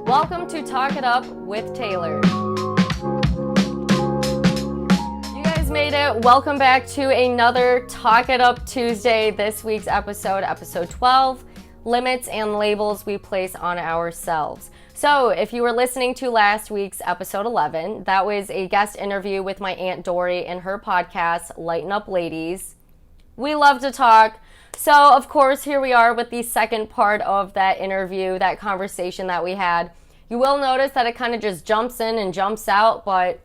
Welcome to Talk It Up with Taylor. You guys made it. Welcome back to another Talk It Up Tuesday. This week's episode 12, Limits and Labels We Place on Ourselves. So if you were listening to last week's episode 11, that was a guest interview with my Aunt Dory and her podcast, Lighten Up Ladies. We love to talk. So, of course, here we are with the second part of that interview, that conversation that we had. You will notice that it kind of just jumps in and jumps out, but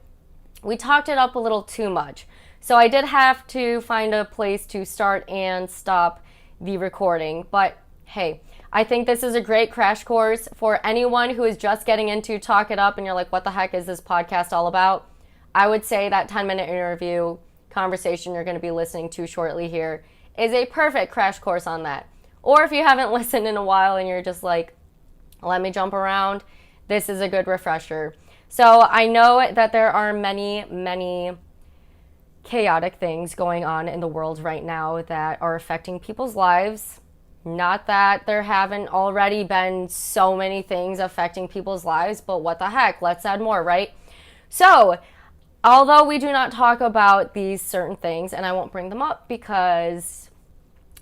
we talked it up a little too much. So I did have to find a place to start and stop the recording. But hey, I think this is a great crash course for anyone who is just getting into Talk It Up and you're like, what the heck is this podcast all about? I would say that 10-minute interview conversation you're going to be listening to shortly here is a perfect crash course on that. Or if you haven't listened in a while and you're just like, let me jump around, this is a good refresher. So I know that there are many chaotic things going on in the world right now that are affecting people's lives. Not that there haven't already been so many things affecting people's lives, but what the heck, let's add more, right? So although we do not talk about these certain things, and I won't bring them up because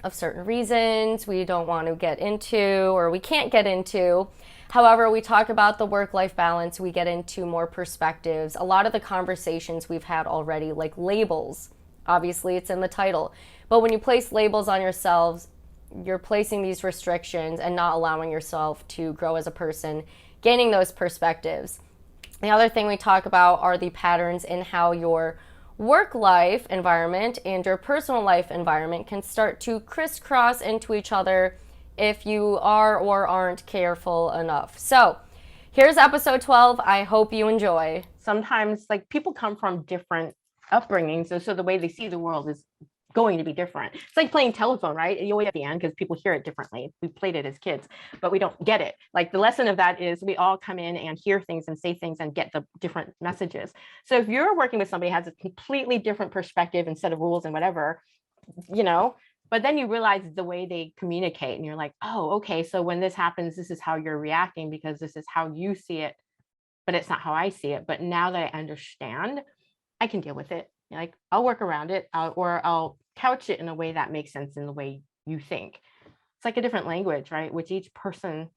of certain reasons we don't want to get into or we can't get into. However, we talk about the work-life balance, we get into more perspectives. A lot of the conversations we've had already, like labels, obviously it's in the title. But when you place labels on yourselves, you're placing these restrictions and not allowing yourself to grow as a person, gaining those perspectives. The other thing we talk about are the patterns in how your work life environment and your personal life environment can start to crisscross into each other if you are or aren't careful enough. So here's episode 12. I hope you enjoy. Sometimes like people come from different upbringings, and so the way they see the world is going to be different. It's like playing telephone, right? You always at the end because people hear it differently. We played it as kids, but we don't get it. Like the lesson of that is we all come in and hear things and say things and get the different messages. So if you're working with somebody who has a completely different perspective and set of rules and whatever, but then you realize the way they communicate and you're like, oh, okay, so when this happens, this is how you're reacting because this is how you see it, but it's not how I see it. But now that I understand, I can deal with it. Like I'll work around it, or I'll couch it in a way that makes sense in the way you think. It's like a different language, right? Which each person.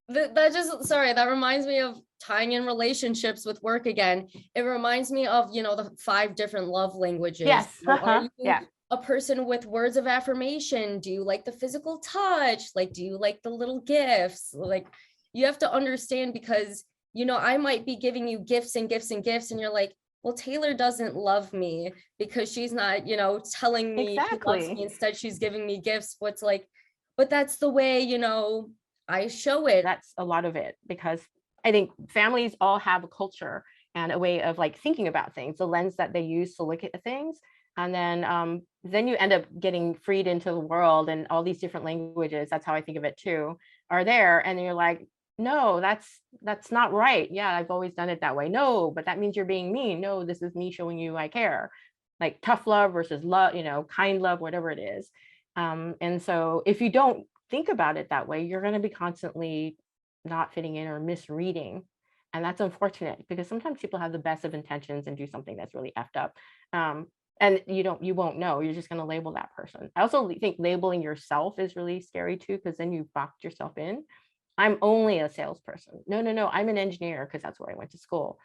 That reminds me of tying in relationships with work again. It reminds me of, the 5 different love languages. Yes. Are you Yeah. a person with words of affirmation? Do you like the physical touch? Like, do you like the little gifts? Like, you have to understand because, I might be giving you gifts and gifts and gifts, and you're like, well, Taylor doesn't love me because she's not, telling me Exactly. she loves me. Instead, she's giving me gifts. What's like, but that's the way, I show it. That's a lot of it, because I think families all have a culture and a way of like thinking about things, the lens that they use to look at things. And then you end up getting freed into the world, and all these different languages, that's how I think of it too, are there. And you're like, no, that's not right. Yeah, I've always done it that way. No, but that means you're being mean. No, this is me showing you I care. Like tough love versus love, kind love, whatever it is. And so if you don't think about it that way, you're going to be constantly not fitting in or misreading. And that's unfortunate because sometimes people have the best of intentions and do something that's really effed up. And you won't know. You're just going to label that person. I also think labeling yourself is really scary too, because then you boxed yourself in. I'm only a salesperson. No, I'm an engineer because that's where I went to school.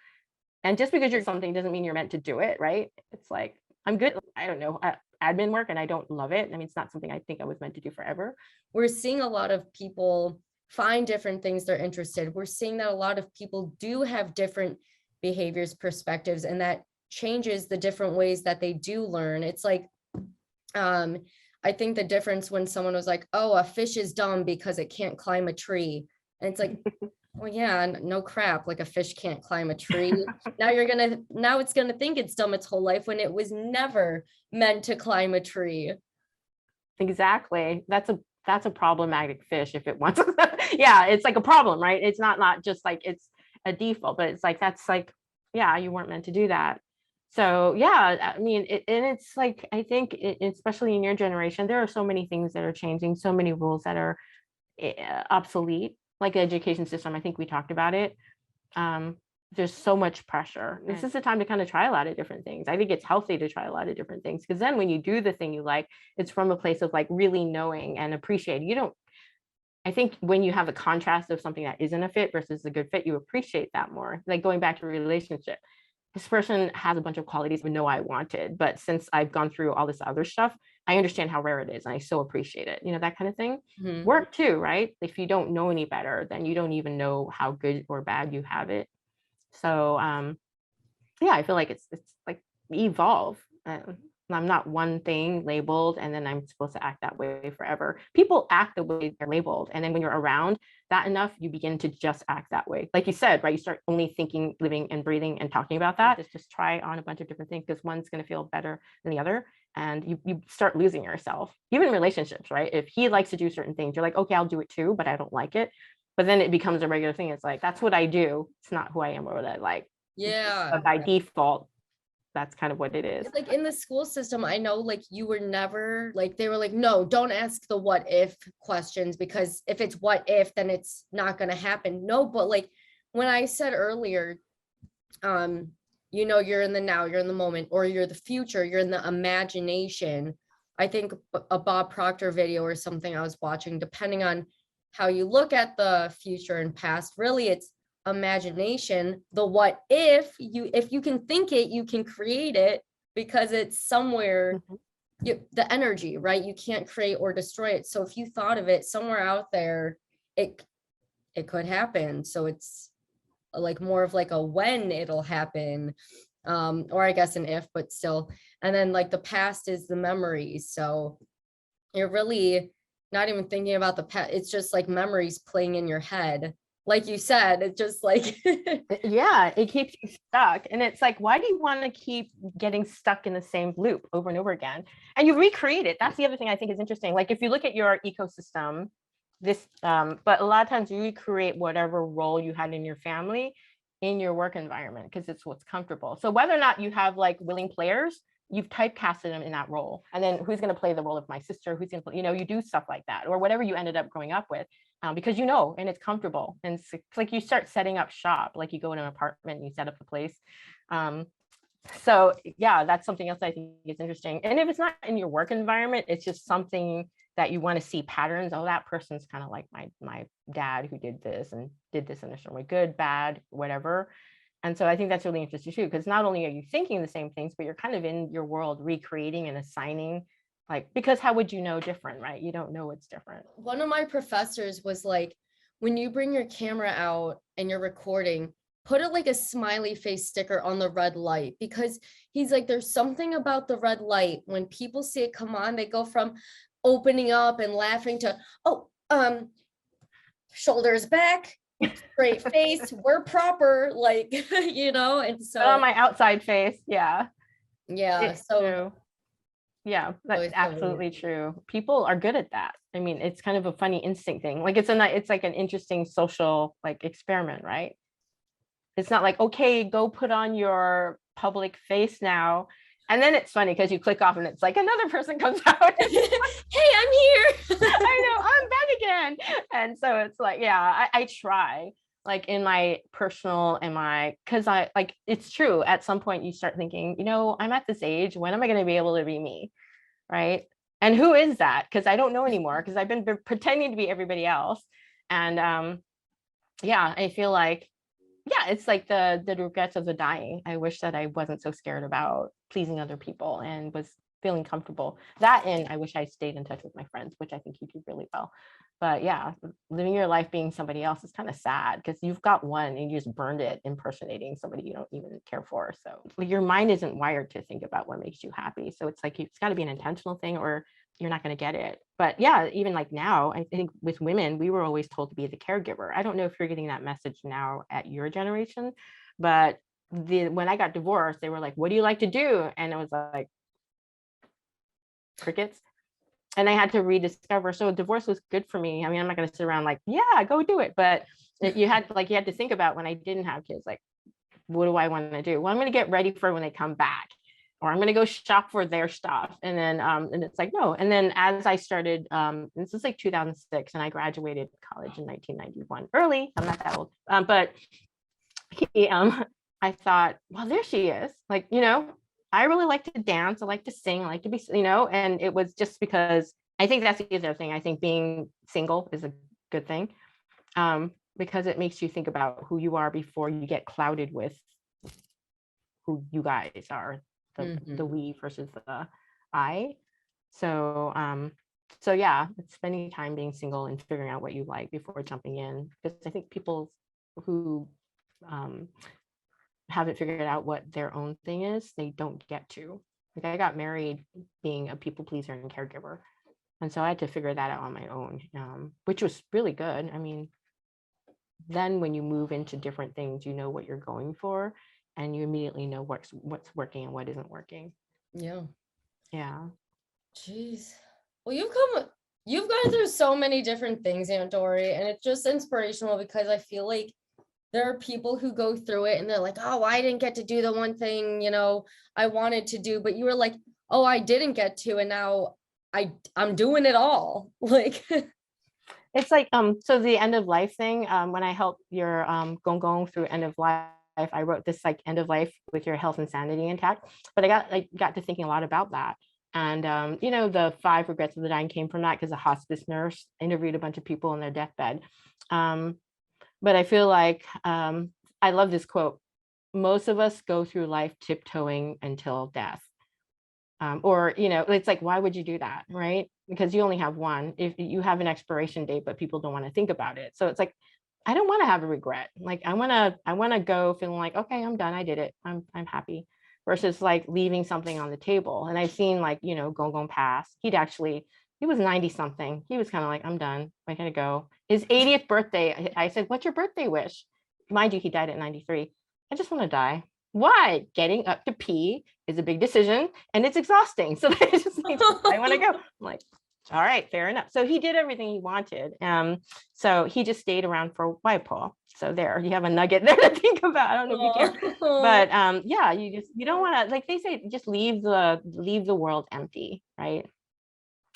And just because you're something doesn't mean you're meant to do it, right? It's like, I'm good, I don't know, admin work, and I don't love it. I mean, it's not something I think I was meant to do forever. We're seeing a lot of people find different things they're interested. We're seeing that a lot of people do have different behaviors, perspectives, and that changes the different ways that they do learn. It's like, I think the difference when someone was like, oh, a fish is dumb because it can't climb a tree. And it's like, well, yeah, no crap. Like a fish can't climb a tree. Now it's going to think it's dumb its whole life when it was never meant to climb a tree. Exactly. That's a problematic fish if it wants. Yeah, it's like a problem, right? It's not just like it's a default, but it's like, that's like, yeah, you weren't meant to do that. So yeah, I mean, and it's like, I think especially in your generation, there are so many things that are changing, so many rules that are obsolete, like the education system, I think we talked about it. There's so much pressure. This is the time to kind of try a lot of different things. I think it's healthy to try a lot of different things, because then when you do the thing you like, it's from a place of like really knowing and appreciating. You don't, I think when you have a contrast of something that isn't a fit versus a good fit, you appreciate that more. Like going back to a relationship, this person has a bunch of qualities I know I wanted, but since I've gone through all this other stuff, I understand how rare it is, and I so appreciate it. You know, that kind of thing. Mhm. Work too, right? If you don't know any better, then you don't even know how good or bad you have it. So yeah, I feel like it's like evolve. I'm not one thing labeled and then I'm supposed to act that way forever. People act the way they're labeled, and then when you're around that enough, you begin to just act that way. Like you said, right? You start only thinking, living, and breathing and talking about that. Just try on a bunch of different things, because one's going to feel better than the other, and you start losing yourself. Even in relationships, right? If he likes to do certain things, you're like, okay, I'll do it too, but I don't like it. But then it becomes a regular thing. It's like, that's what I do. It's not who I am or what I like. Yeah. But by default, that's kind of what it is. Like in the school system, I know like you were never like, they were like, no, don't ask the what if questions, because if it's what if, then it's not going to happen. No, but like when I said earlier, you know, you're in the now, you're in the moment, or you're the future, you're in the imagination. I think a Bob Proctor video or something I was watching, depending on how you look at the future and past, really it's imagination. The what if you can think it, you can create it, because it's somewhere. The energy, right? You can't create or destroy it. So if you thought of it somewhere out there, it could happen. So it's like more of like a when it'll happen, or I guess an if, but still. And then like the past is the memories. So you're really not even thinking about the past. It's just like memories playing in your head. Like you said, it's just like yeah, it keeps you stuck. And it's like, why do you want to keep getting stuck in the same loop over and over again? And you recreate it. That's the other thing I think is interesting. Like if you look at your ecosystem, this but a lot of times you recreate whatever role you had in your family in your work environment, because it's what's comfortable. So whether or not you have like willing players, you've typecasted them in that role. And then who's going to play the role of my sister? Who's going to play, you know, you do stuff like that, or whatever you ended up growing up with, because you know, and it's comfortable. And it's like you start setting up shop, like you go in an apartment and you set up the place. So yeah, that's something else I think is interesting. And if it's not in your work environment, it's just something that you want to see patterns. Oh, that person's kind of like my dad who did this and did this in a certain way, good, bad, whatever. And so I think that's really interesting too, because not only are you thinking the same things, but you're kind of in your world recreating and assigning, like, because how would you know different, right? You don't know what's different. One of my professors was like, when you bring your camera out and you're recording, put it like a smiley face sticker on the red light, because he's like, there's something about the red light. When people see it come on, they go from opening up and laughing to, oh, shoulders back, straight face, we're proper, like, you know. And so on my outside face, yeah, it's so true. Yeah, that's absolutely true. People are good at that. I mean, it's kind of a funny instinct thing. Like it's like an interesting social like experiment, right? It's not like, okay, go put on your public face now. And then it's funny because you click off and it's like another person comes out. Hey, I'm here. I know, I'm back again. And so it's like, yeah, I try like in my personal because I like, it's true. At some point you start thinking, you know, I'm at this age, when am I going to be able to be me? Right. And who is that? Because I don't know anymore, because I've been pretending to be everybody else. And yeah, I feel like, yeah, it's like the regrets of the dying. I wish that I wasn't so scared about pleasing other people and was feeling comfortable. That, and I wish I stayed in touch with my friends, which I think you do really well. But yeah, living your life being somebody else is kind of sad, because you've got one and you just burned it impersonating somebody you don't even care for. So your mind isn't wired to think about what makes you happy. So it's like, it's got to be an intentional thing, or you're not going to get it. But yeah, even like now, I think with women, we were always told to be the caregiver. I don't know if you're getting that message now at your generation, but when I got divorced, they were like, what do you like to do? And it was like crickets. And I had to rediscover. So divorce was good for me. I mean, I'm not going to sit around like, yeah, go do it. But you had to think about, when I didn't have kids, like, what do I want to do? Well, I'm going to get ready for when they come back. or I'm going to go shop for their stuff. And then, and it's like, no. And then as I started, this is like 2006, and I graduated college in 1991, early. I'm not that old. But I thought, well, there she is. Like, I really like to dance. I like to sing. I like to be, and it was just because I think that's the other thing. I think being single is a good thing, because it makes you think about who you are before you get clouded with who you guys are, the we versus the I. So, yeah, it's spending time being single and figuring out what you like before jumping in, because I think people who haven't figured out what their own thing is, they don't get to. Like, I got married being a people pleaser and caregiver, and so I had to figure that out on my own, which was really good. I mean, then when you move into different things, you know what you're going for, and you immediately know what's working and what isn't working. Yeah. Jeez. Well, you've gone through so many different things, Aunt Dory, and it's just inspirational, because I feel like there are people who go through it and they're like, oh, I didn't get to do the one thing, I wanted to do, but you were like, oh, I didn't get to, and now I'm doing it all. Like, it's like, so the end of life thing, when I helped your going through end of life, I wrote this like end of life with your health and sanity intact, but I got to thinking a lot about that. And, the 5 regrets of the dying came from that, because a hospice nurse interviewed a bunch of people on their deathbed. But I feel like, I love this quote: most of us go through life tiptoeing until death. Or, it's like, why would you do that? Right? Because you only have one. If you have an expiration date, but people don't want to think about it. So it's like, I don't want to have a regret. Like, I want to go feeling like, okay, I'm done. I did it. I'm happy, versus like leaving something on the table. And I've seen like, Gong pass. He was 90 something. He was kind of like, I'm done. I gotta go. His 80th birthday, I said, what's your birthday wish? Mind you, he died at 93. I just want to die. Why? Getting up to pee is a big decision, and it's exhausting. So it's just like, I want to go. I'm like, all right, fair enough. So he did everything he wanted. So he just stayed around for Waipo. So there, you have a nugget there to think about. I don't know if you care, but yeah, you don't want to, like they say, just leave the world empty, right?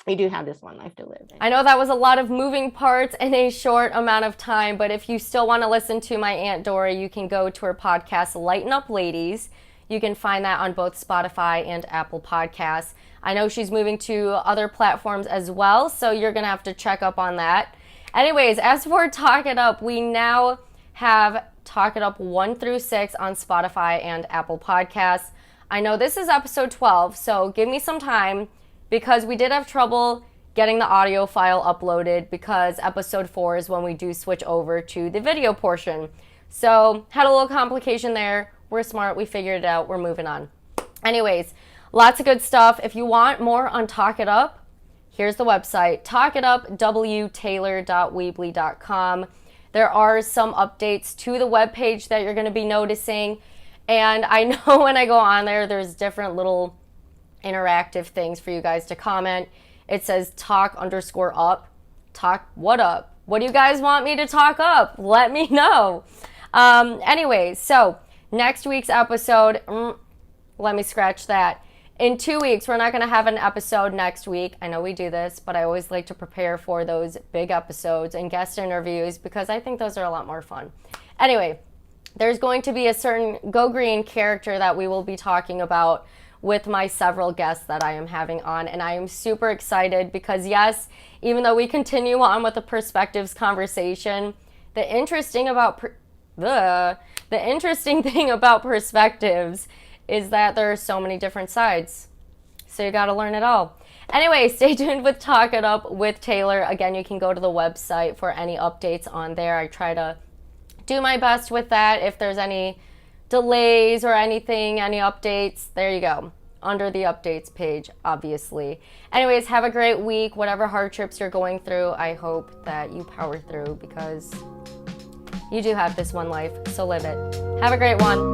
We do have this one life to live in. I know that was a lot of moving parts in a short amount of time, but if you still want to listen to my Aunt Dory, you can go to her podcast, Lighten Up Ladies. You can find that on both Spotify and Apple Podcasts. I know she's moving to other platforms as well, so you're going to have to check up on that. Anyways, as for Talk It Up, we now have Talk It Up 1 through 6 on Spotify and Apple Podcasts. I know this is episode 12, so give me some time, because we did have trouble getting the audio file uploaded, because episode 4 is when we do switch over to the video portion. So had a little complication there. We're smart. We figured it out. We're moving on. Anyways, lots of good stuff. If you want more on Talk It Up, here's the website, talkitupwtaylor.weebly.com. There are some updates to the webpage that you're going to be noticing. And I know when I go on there, there's different little interactive things for you guys to comment. It says talk_up. Talk what up? What do you guys want me to talk up? Let me know. Anyways, so next week's episode, let me scratch that. In 2 weeks, we're not going to have an episode next week. I know we do this, but I always like to prepare for those big episodes and guest interviews, because I think those are a lot more fun. Anyway, there's going to be a certain Go Green character that we will be talking about with my several guests that I am having on, and I am super excited, because yes, even though we continue on with the perspectives conversation, the interesting thing about perspectives is that there are so many different sides, so you got to learn it all. Anyway, stay tuned with Talk It Up with Taylor. Again, you can go to the website for any updates on there. I try to do my best with that. If there's any delays or anything, any updates, there you go, under the updates page, obviously. Anyways, have a great week. Whatever hardships you're going through, I hope that you power through, because you do have this one life, so live it. Have a great one.